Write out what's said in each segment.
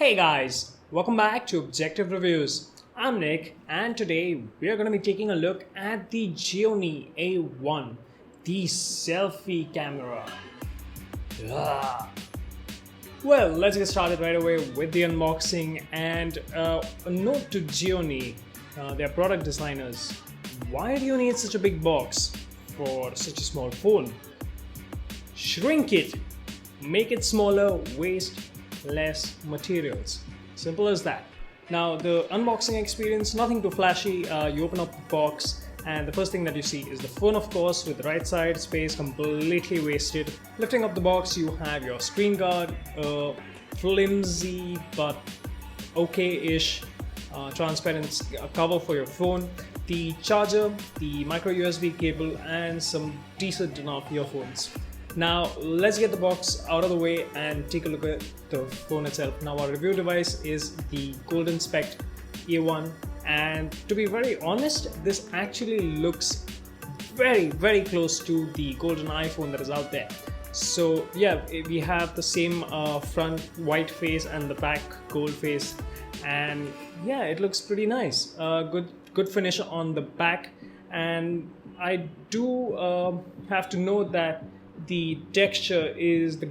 Hey guys, welcome back to Objective Reviews. I'm Nick and today we are going to be taking a look at the Gionee A1, the selfie camera. Yeah. Well, let's get started right away with the unboxing and a note to Gionee, their product designers. Why do you need such a big box for such a small phone? Shrink it, make it smaller, waste less materials. Simple as that. Now the unboxing experience, nothing too flashy. You open up the box and the first thing that you see is the phone, of course, with the right side space completely wasted. Lifting up the box, you have your screen guard, a flimsy but okay-ish transparent cover for your phone, the charger, the micro USB cable, and some decent enough earphones. Now let's get the box out of the way and take a look at the phone itself. Now our review device is the Golden Spect A1, and to be very honest, this actually looks very close to the golden iPhone that is out there. So yeah, we have the same front white face and the back gold face, and yeah, it looks pretty nice. Good finish on the back, and I do have to note that the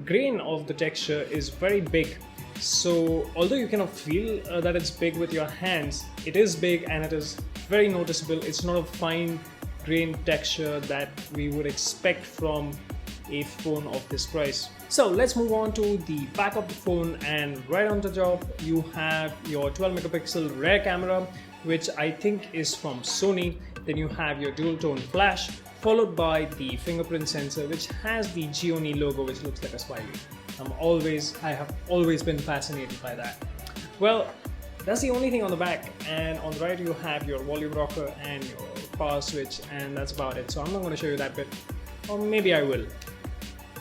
grain of the texture is very big. So although you cannot feel that it's big with your hands, it is big and it is very noticeable. It's not a fine grain texture that we would expect from a phone of this price. So let's move on to the back of the phone, and right on the top you have your 12 megapixel rear camera, which I think is from Sony. Then you have your dual tone flash, followed by the fingerprint sensor, which has the Gionee logo, which looks like a smiley. I have always been fascinated by that. Well, that's the only thing on the back, and on the right you have your volume rocker and your power switch, and that's about it. So I'm not going to show you that bit, or maybe I will.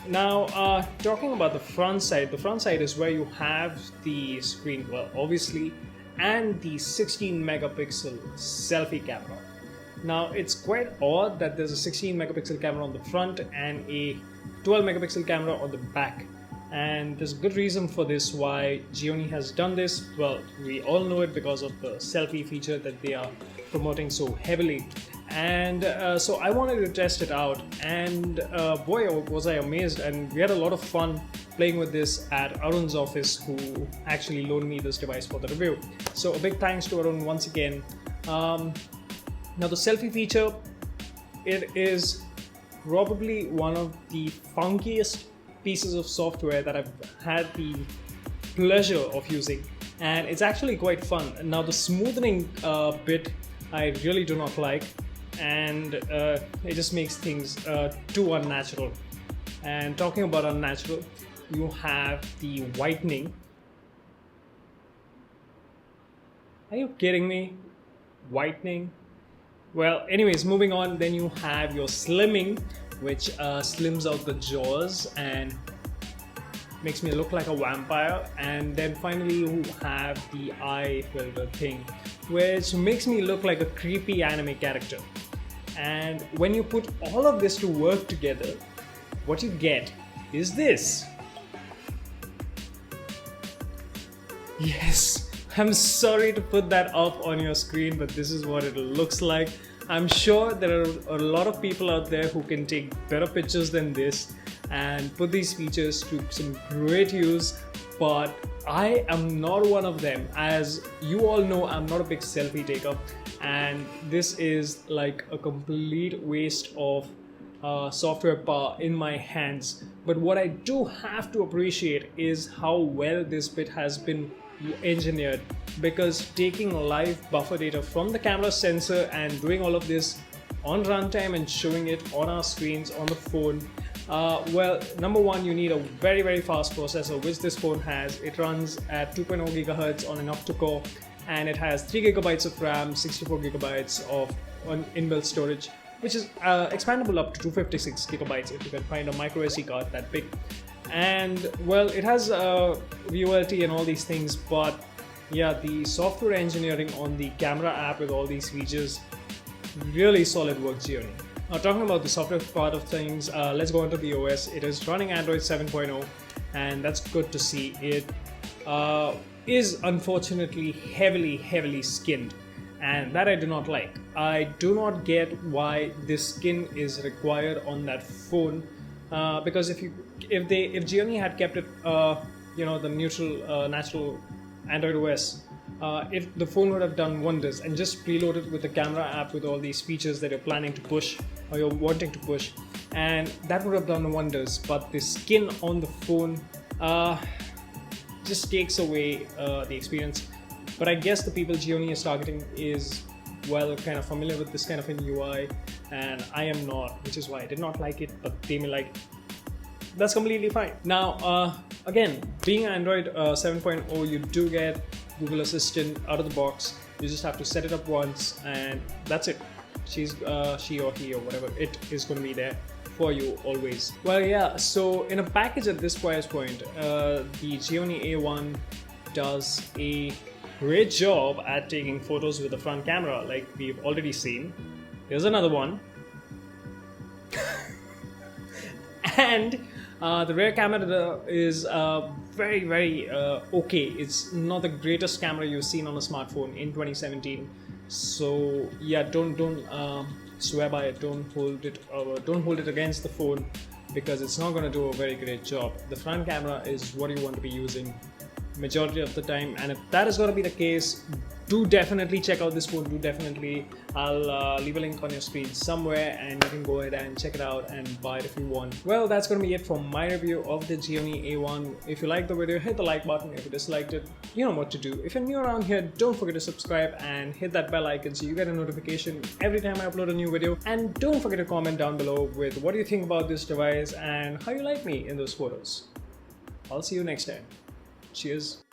Now, talking about the front side is where you have the screen, well, obviously, and the 16 megapixel selfie camera. Now it's quite odd that there's a 16 megapixel camera on the front and a 12 megapixel camera on the back, and there's a good reason for this why Gionee has done this. Well, we all know it because of the selfie feature that they are promoting so heavily, and so I wanted to test it out, and boy was I amazed, and we had a lot of fun playing with this at Arun's office, who actually loaned me this device for the review. So a big thanks to Arun once again. Now the selfie feature, it is probably one of the funkiest pieces of software that I've had the pleasure of using, and it's actually quite fun. Now the smoothing bit I really do not like, and it just makes things too unnatural. And talking about unnatural, you have the whitening. Are you kidding me? Whitening? Well, anyways, moving on, then you have your slimming, which slims out the jaws and makes me look like a vampire. And then finally you have the eye filter thing, which makes me look like a creepy anime character. And when you put all of this to work together, what you get is this. Yes, I'm sorry to put that up on your screen, but this is what it looks like. I'm sure there are a lot of people out there who can take better pictures than this and put these features to some great use, but I am not one of them. As you all know, I'm not a big selfie taker, and this is like a complete waste of software power in my hands. But what I do have to appreciate is how well this bit has been engineered, because taking live buffer data from the camera sensor and doing all of this on runtime and showing it on our screens on the phone, well, number one, you need a very fast processor, which this phone has. It runs at 2.0 gigahertz on an octa-core, and it has 3 gigabytes of RAM, 64 gigabytes of inbuilt storage, which is expandable up to 256 gigabytes if you can find a micro SD card that big. And well, it has VoLTE and all these things, but yeah, the software engineering on the camera app with all these features, really solid work, Gionee. Now talking about the software part of things, let's go into the OS. It is running Android 7.0, and that's good to see. It is unfortunately heavily skinned, and that I do not like. I do not get why this skin is required on that phone, because if Gionee had kept it, the neutral, natural Android OS, the phone would have done wonders, and just preloaded with the camera app with all these features that you're planning to push or you're wanting to push, and that would have done wonders. But the skin on the phone just takes away the experience. But I guess the people Gionee is targeting is, well, kind of familiar with this kind of an UI, and I am not, which is why I did not like it, but they may like it. That's completely fine. Now, again, being Android 7.0, you do get Google Assistant out of the box. You just have to set it up once, and that's it. She or he or whatever, it is going to be there for you always. Well, yeah, so in a package at this price point, the Gionee A1 does a great job at taking photos with the front camera, like we've already seen. Here's another one. And the rear camera is very okay. It's not the greatest camera you've seen on a smartphone in 2017. So yeah, don't swear by it. Don't hold it against the phone, because it's not going to do a very great job. The front camera is what you want to be using majority of the time, and if that is going to be the case, do definitely check out this phone. I'll leave a link on your screen somewhere, and you can go ahead and check it out and buy it if you want. Well, that's going to be it for my review of the Gionee A1. If you liked the video, hit the like button. If you disliked it, you know what to do. If you're new around here, don't forget to subscribe and hit that bell icon so you get a notification every time I upload a new video. And don't forget to comment down below with what do you think about this device and how you like me in those photos. I'll see you next time. Cheers.